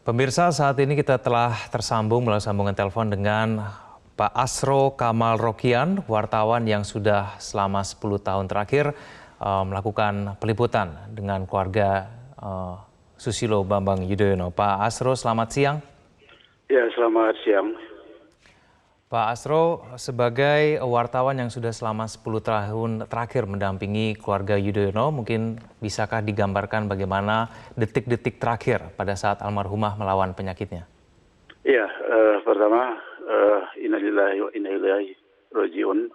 Pemirsa, saat ini kita telah tersambung melalui sambungan telepon dengan Pak Asro Kamal Rokian, wartawan yang sudah selama 10 tahun terakhir melakukan peliputan dengan keluarga Susilo Bambang Yudhoyono. Pak Asro, selamat siang. Ya, selamat siang. Pak Asro, sebagai wartawan yang sudah selama 10 tahun terakhir mendampingi keluarga Yudhoyono, mungkin bisakah digambarkan bagaimana detik-detik terakhir pada saat almarhumah melawan penyakitnya? Ya, pertama, innalillahi wa inna ilaihi raji'un.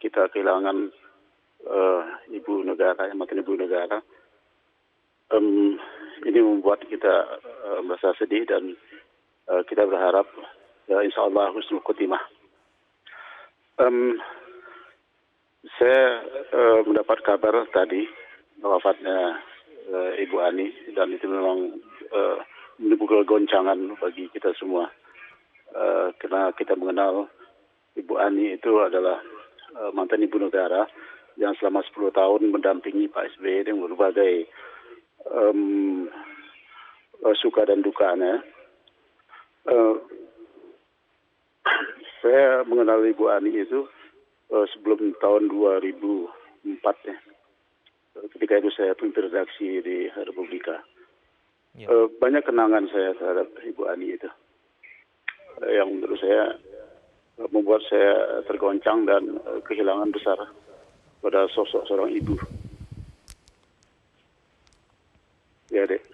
Kita kehilangan ibu negara, mantan ibu negara. Ini membuat kita merasa sedih dan kita berharap insya Allah husnul khotimah. Saya mendapat kabar tadi wafatnya Ibu Ani, dan itu memang menimbulkan goncangan bagi kita semua. Karena kita mengenal Ibu Ani itu adalah mantan ibu negara yang selama 10 tahun mendampingi Pak SBY dengan berbagai suka dan dukanya. Saya mengenal Ibu Ani itu sebelum tahun 2004 ya. Ketika itu saya pimpin redaksi di Republika. Ya. Banyak kenangan saya terhadap Ibu Ani itu, yang menurut saya membuat saya tergoncang dan kehilangan besar pada sosok seorang ibu. Ya, Dek.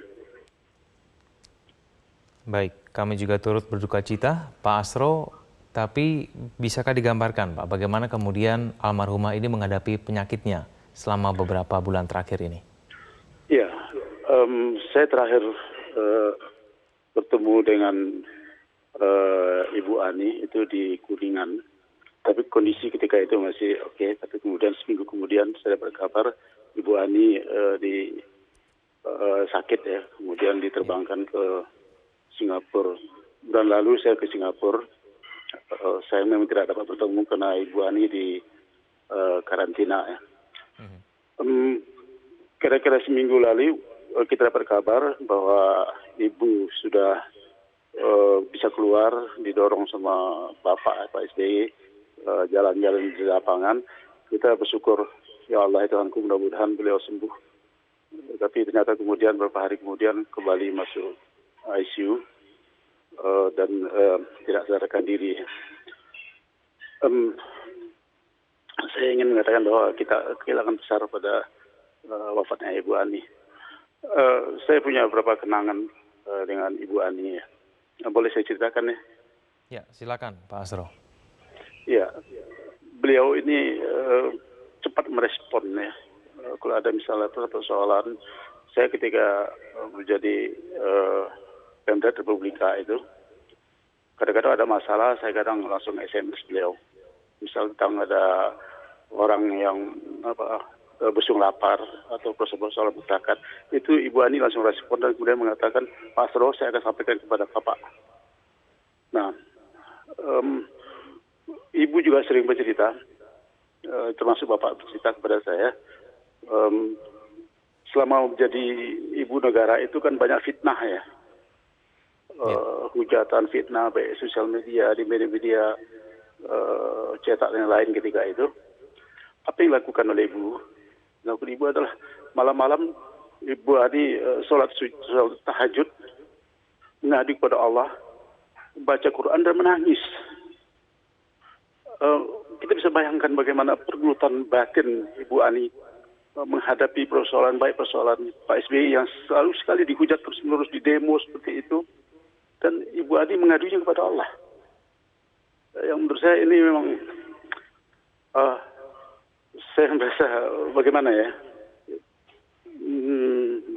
Baik, kami juga turut berduka cita, Pak Asro. Tapi bisakah digambarkan, Pak, bagaimana kemudian almarhumah ini menghadapi penyakitnya selama beberapa bulan terakhir ini? Ya, saya terakhir bertemu dengan Ibu Ani itu di Kuningan. Tapi kondisi ketika itu masih oke. Tapi kemudian seminggu kemudian saya dapat kabar Ibu Ani sakit ya. Kemudian diterbangkan ke Singapura. Bulan lalu saya ke Singapura. Saya memang tidak dapat bertemu karena Ibu Ani di karantina ya. Kira-kira seminggu lalu kita dapat kabar bahwa Ibu sudah bisa keluar, didorong sama Bapak SBY jalan-jalan di lapangan. Kita bersyukur, ya Allah Tuhanku, mudah-mudahan beliau sembuh. Tapi ternyata kemudian beberapa hari kemudian kembali masuk ICU. Dan tidak sadarkan diri. Saya ingin mengatakan bahwa kita kehilangan besar pada wafatnya Ibu Ani. Saya punya beberapa kenangan dengan Ibu Ani. Boleh saya ceritakan ya? Ya, silakan Pak Asro. Ya, beliau ini cepat merespon ya. Kalau ada misalnya persoalan, saya ketika menjadi Pemda Republika itu, kadang-kadang ada masalah, saya kadang langsung SMS beliau. Misal tentang ada orang yang busung lapar atau persoalan masyarakat, itu Ibu Ani langsung respon dan kemudian mengatakan, Pak Asro, saya akan sampaikan kepada Bapak. Nah, Ibu juga sering bercerita, termasuk Bapak bercerita kepada saya, selama menjadi ibu negara itu kan banyak fitnah ya. Hujatan, fitnah, baik sosial media, di media-media cetak dan lain ketika itu. Apa yang dilakukan oleh Ibu? Dilakukan Ibu adalah malam-malam Ibu Ani sholat tahajud, mengadu kepada Allah, baca Quran dan menangis. Kita bisa bayangkan bagaimana pergulutan batin Ibu Ani menghadapi persoalan, baik persoalan Pak SBY yang selalu sekali dihujat terus-menerus di demo seperti itu. Dan Ibu Ani mengadunya kepada Allah. Yang menurut saya ini memang saya merasa bagaimana ya,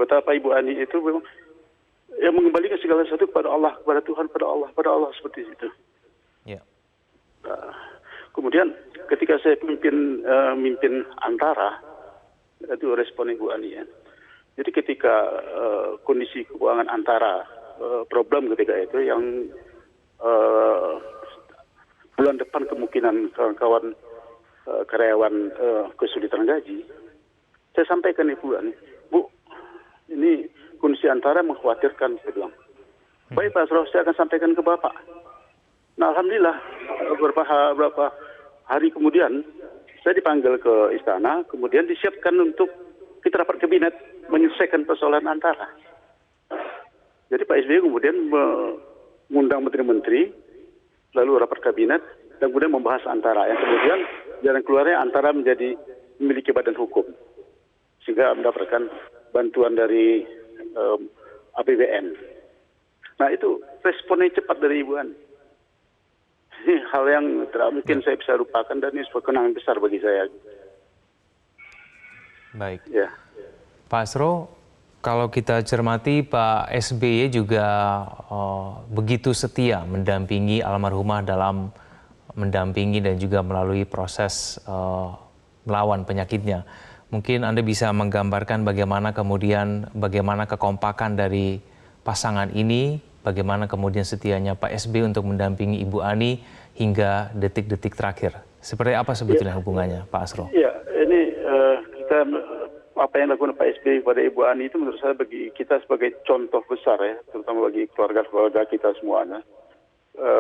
betapa Ibu Ani itu memang yang mengembalikan segala sesuatu kepada Allah, kepada Tuhan, pada Allah seperti itu. Ya. Kemudian ketika saya mimpin Antara, itu respon Ibu Ani ya. Jadi ketika kondisi keuangan Antara problem ketika itu yang bulan depan kemungkinan kawan-kawan karyawan kesulitan gaji, saya sampaikan Ibu Ani, Bu, Ini kondisi antara mengkhawatirkan, saya bilang. Baik Pak Asro, saya akan sampaikan ke Bapak. Nah, Alhamdulillah, beberapa hari kemudian, saya dipanggil ke istana, kemudian disiapkan untuk kita rapat kabinet menyelesaikan persoalan antara. Jadi Pak SBY kemudian mengundang menteri-menteri, lalu rapat kabinet, dan kemudian membahas antara. Yang kemudian jalan keluarnya antara menjadi memiliki badan hukum. Sehingga mendapatkan bantuan dari APBN. Nah itu responnya cepat dari Ibu Ani. Ini hal yang tidak mungkin saya bisa lupakan dan ini sebuah kenangan besar bagi saya. Baik. Ya. Pak Asro, kalau kita cermati Pak SBY juga begitu setia mendampingi almarhumah dalam mendampingi dan juga melalui proses melawan penyakitnya. Mungkin Anda bisa menggambarkan bagaimana kekompakan dari pasangan ini, bagaimana kemudian setianya Pak SBY untuk mendampingi Ibu Ani hingga detik-detik terakhir. Seperti apa sebetulnya hubungannya, Pak Asro? Ya, ini apa yang dilakukan Pak SBY kepada Ibu Ani itu menurut saya bagi kita sebagai contoh besar ya, terutama bagi keluarga-keluarga kita semuanya.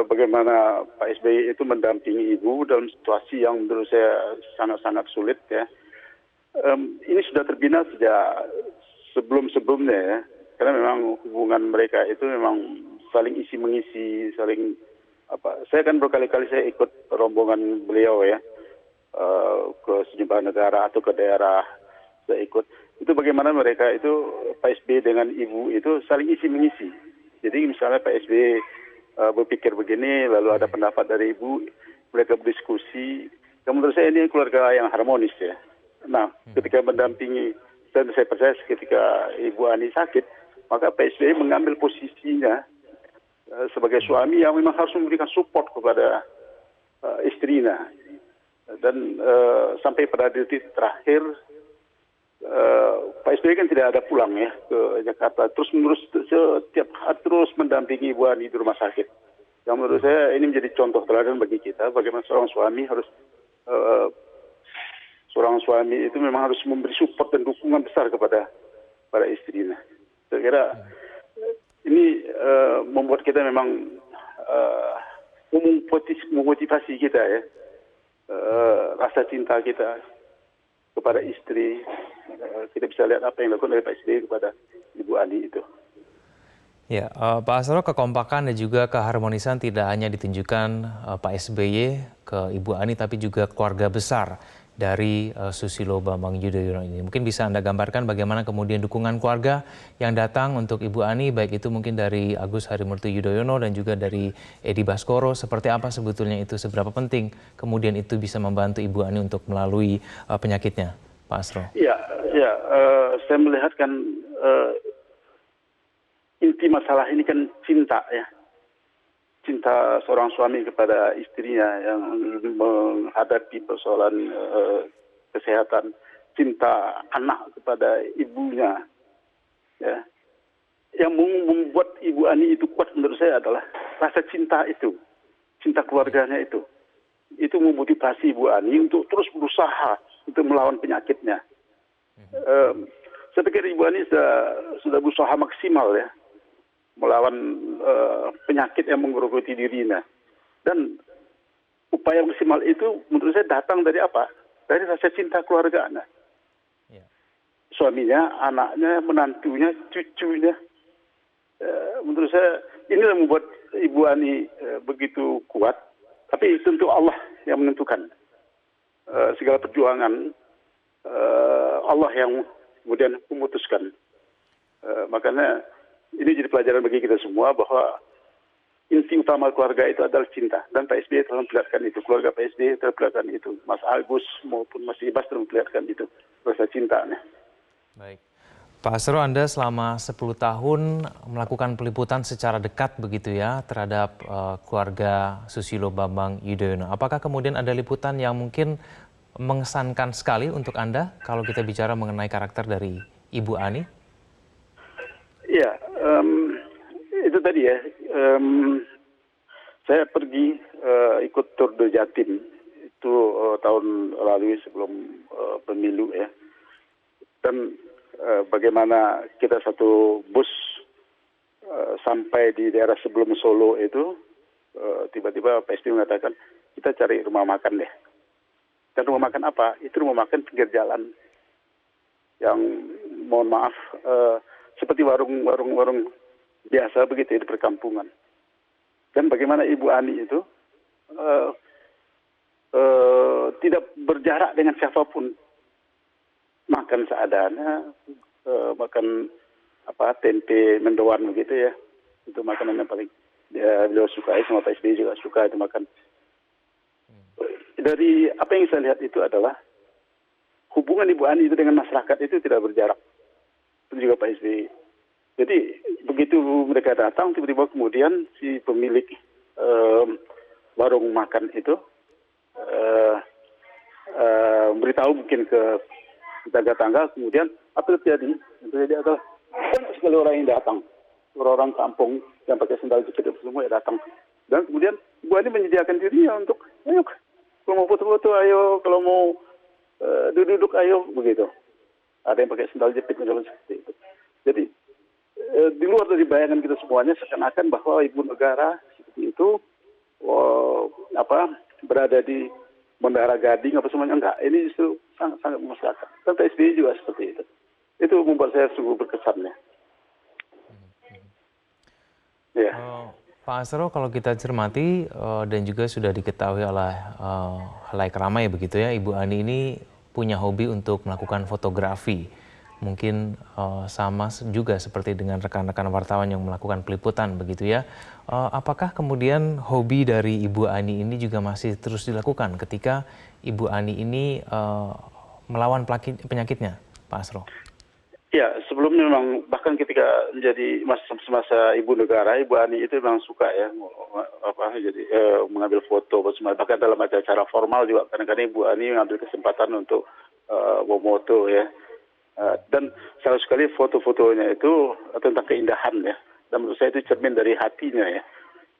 Bagaimana Pak SBY itu mendampingi Ibu dalam situasi yang menurut saya sangat-sangat sulit ya. Ini sudah terbina sejak sebelum-sebelumnya ya, karena memang hubungan mereka itu memang saling isi mengisi, saling apa. Saya kan berkali-kali saya ikut rombongan beliau ya ke sejumlah negara atau ke daerah, saya ikut. Itu bagaimana mereka itu Pak SBY dengan Ibu itu saling isi mengisi. Jadi misalnya Pak SBY berpikir begini, lalu ada pendapat dari Ibu, mereka berdiskusi. Dan menurut saya ini keluarga yang harmonis ya. Nah, ketika mendampingi, dan saya percaya ketika Ibu Ani sakit, maka Pak SBY mengambil posisinya sebagai suami yang memang harus memberikan support kepada istrinya. Dan sampai pada detik terakhir, Pak SBY kan tidak ada pulang ya ke Jakarta. Terus setiap hari terus mendampingi Ibu Ani di rumah sakit. Yang menurut saya ini menjadi contoh teladan bagi kita, bagaimana seorang suami harus seorang suami itu memang harus memberi support dan dukungan besar kepada para istrinya. Saya kira ini membuat kita memang memotivasi kita ya, rasa cinta kita kepada istri. Kita bisa lihat apa yang dilakukan oleh Pak SBY kepada Ibu Ani itu. Ya, Pak Asro, kekompakan dan juga keharmonisan tidak hanya ditunjukkan Pak SBY ke Ibu Ani, tapi juga keluarga besar dari Susilo Bambang Yudhoyono ini. Mungkin bisa Anda gambarkan bagaimana kemudian dukungan keluarga yang datang untuk Ibu Ani, baik itu mungkin dari Agus Harimurti Yudhoyono dan juga dari Edi Baskoro. Seperti apa sebetulnya itu, seberapa penting kemudian itu bisa membantu Ibu Ani untuk melalui penyakitnya, Pak Asro? Ya, saya melihat kan inti masalah ini kan cinta ya. Cinta seorang suami kepada istrinya yang menghadapi persoalan kesehatan, cinta anak kepada ibunya, ya. Yang membuat Ibu Ani itu kuat menurut saya adalah rasa cinta itu, cinta keluarganya itu memotivasi Ibu Ani untuk terus berusaha untuk melawan penyakitnya. Saya pikir Ibu Ani sudah berusaha maksimal ya, melawan penyakit yang menggerogoti dirinya. Dan upaya maksimal itu menurut saya datang dari apa? Dari rasa cinta keluarganya. Ya. Suaminya, anaknya, menantunya, cucunya. Menurut saya inilah membuat Ibu Ani begitu kuat. Tapi tentu Allah yang menentukan segala perjuangan. Allah yang kemudian memutuskan. Makanya ini jadi pelajaran bagi kita semua bahwa inti utama keluarga itu adalah cinta. Dan Pak SBY telah memperlihatkan itu. Keluarga Pak SBY telah memperlihatkan itu. Mas Agus maupun Mas Ibas telah memperlihatkan itu. Rasa cintanya. Baik. Pak Asro, Anda selama 10 tahun melakukan peliputan secara dekat begitu ya terhadap keluarga Susilo Bambang Yudhoyono. Apakah kemudian ada liputan yang mungkin mengesankan sekali untuk Anda kalau kita bicara mengenai karakter dari Ibu Ani? Iya, itu tadi ya. Saya pergi ikut Tour de Jatim itu tahun lalu sebelum pemilu ya. Dan bagaimana kita satu bus sampai di daerah sebelum Solo itu, tiba-tiba Pak SBY mengatakan, kita cari rumah makan deh. Dan rumah makan apa? Itu rumah makan pinggir jalan. Yang mohon maaf, seperti warung-warung biasa begitu di perkampungan. Dan bagaimana Ibu Ani itu tidak berjarak dengan siapapun. Makan seadanya, makan tempe mendoan begitu ya. Itu makanan yang paling beliau sukai, sama Pak SBY juga suka itu makan. Dari apa yang saya lihat itu adalah hubungan Ibu Ani itu dengan masyarakat itu tidak berjarak. Itu juga Pak SBY. Jadi begitu mereka datang, tiba-tiba kemudian si pemilik warung makan itu beritahu mungkin ke tetangga-tetangga, kemudian apa yang terjadi? Yang terjadi adalah banyak sekali orang yang datang, orang-orang kampung yang pakai sandal jepit itu semua yang datang. Dan kemudian Ibu Ani menyediakan dirinya untuk, ayo kalau mau foto-foto, ayo kalau mau duduk-duduk, ayo begitu. Ada yang pakai sandal jepit macam seperti itu. Jadi di luar dari bayangan kita semuanya seakan-akan bahwa ibu negara seperti itu berada di Menara Gading apa semuanya, enggak. Ini justru sangat memasyarakatkan. Dan Pak SBY juga seperti itu. Itu membuat saya sungguh berkesan ya. Ya. Pak Asro, kalau kita cermati dan juga sudah diketahui oleh halayak ramai begitu ya, Ibu Ani ini punya hobi untuk melakukan fotografi. Mungkin sama juga seperti dengan rekan-rekan wartawan yang melakukan peliputan begitu ya. Apakah kemudian hobi dari Ibu Ani ini juga masih terus dilakukan ketika Ibu Ani ini melawan penyakitnya, Pak Asro? Ya, sebelumnya memang bahkan ketika menjadi masa ibu negara, Ibu Ani itu memang suka ya mengambil foto, bahkan dalam acara formal juga kadang-kadang Ibu Ani mengambil kesempatan untuk memoto ya. Dan salah sekali foto-fotonya itu tentang keindahan ya. Dan menurut saya itu cermin dari hatinya ya.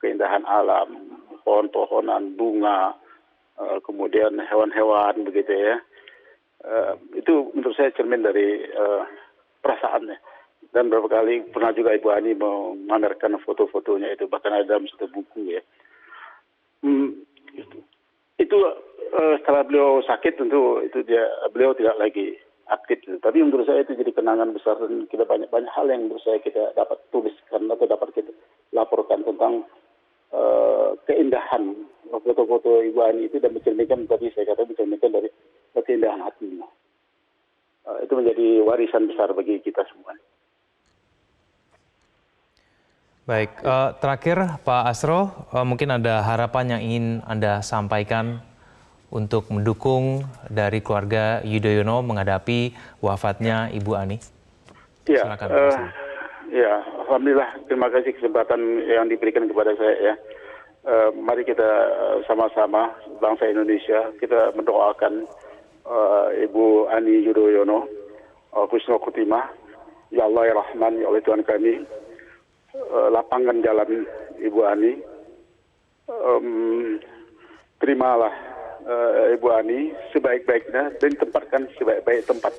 Keindahan alam, pohon-pohonan, bunga, kemudian hewan-hewan begitu ya. Itu menurut saya cermin dari perasaannya. Dan beberapa kali pernah juga Ibu Ani memamerkan foto-fotonya itu, bahkan ada dalam satu buku ya. Itu setelah beliau sakit tentu itu beliau tidak lagi aktif. Tapi menurut saya itu jadi kenangan besar, dan kita banyak hal yang menurut saya kita dapat tuliskan atau dapat kita laporkan tentang keindahan foto-foto Ibu Ani itu, dan mencerminkan tadi saya kata mencerminkan dari keindahan hatinya. Itu menjadi warisan besar bagi kita semua. Baik, terakhir Pak Asro, mungkin ada harapan yang ingin Anda sampaikan untuk mendukung dari keluarga Yudhoyono menghadapi wafatnya Ibu Ani? Ya, silakan, Pak Asro. Ya, alhamdulillah, terima kasih kesempatan yang diberikan kepada saya ya. Mari kita sama-sama bangsa Indonesia kita mendoakan Ibu Ani Yudhoyono husnul khotimah. Ya Allah ya Rahman, ya Allah Tuhan kami, lapangkan jalan Ibu Ani. Terimalah Ibu Ani sebaik-baiknya dan tempatkan sebaik-baik tempat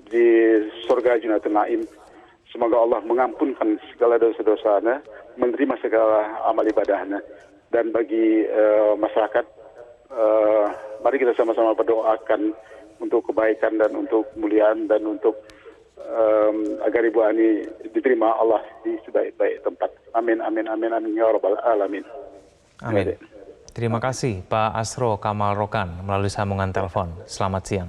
di surga Jannatul Naim. Semoga Allah mengampunkan segala dosa-dosanya, menerima segala amal ibadahnya. Dan bagi masyarakat, mari kita sama-sama berdoakan untuk kebaikan dan untuk kemuliaan dan untuk agar Ibu Ani diterima Allah di sebaik-baik tempat. Amin, amin, amin, amin, ya Rabbal Alamin. Amin. Terima kasih Pak Asro Kamal Rokan melalui sambungan telepon. Selamat siang.